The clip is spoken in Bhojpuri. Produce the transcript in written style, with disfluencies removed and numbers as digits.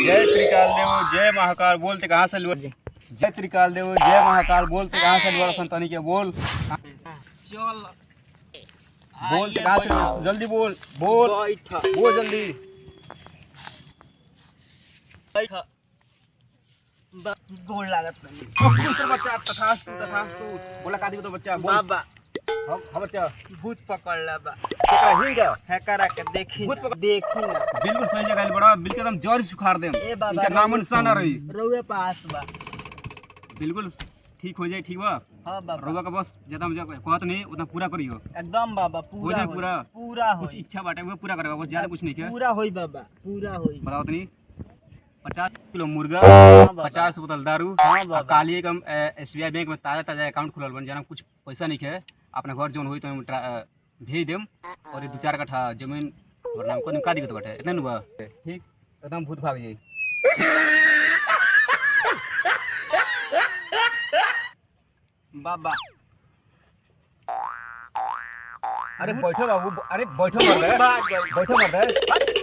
जय त्रिकाल देव जय महाकाल बोलते कहाँ से लुआ जय त्रिकाल देव जय महाकाल बोलते कहाँ से लुआ संतानी के बोल चल बोलते कहाँ से जल्दी बोल बोल बोल जल्दी गोल लागत बच्चा तथास्तु बोला का दियो तो बच्चा बोल बाबा हाँ बच्चा भूत पकड़ला बा हिल गया हैकरा के देखी देखी ना बिल्कुल सही जगह बड़ा बिल्कुल एकदम जड़ सुखाड़ दे ए बाबा इनका नाम निशान ना रही रउए पास बा बिल्कुल ठीक हो जाए ठीक बा हां बाबा रउआ का बस ज्यादा मुझे कहत नहीं उतना पूरा करियो एकदम बाबा हो पूरा जाए पूरा पूरा कुछ होई इच्छा बाटे वो पूरा करेगा बस ज्यादा कुछ नहीं है पूरा होई बाबा पूरा होई बताओ तनी 50 किलो मुर्गा बाबा। 50 बोतल दारू हाँ बाबा। काली एकदम एसबीआई बैंक में ताजा ताजा अकाउंट खुलल बन जाना कुछ पैसा नहीं है अपना घर जोन होई तो हम भेज देम और 2-4 कट्ठा जमीन और नाम को का दिक्कत बाटे इतना नुआ ठीक एकदम भूत भाग जाई बाबा अरे बैठो बाबू अरे बैठो मर गए बैठो मर गए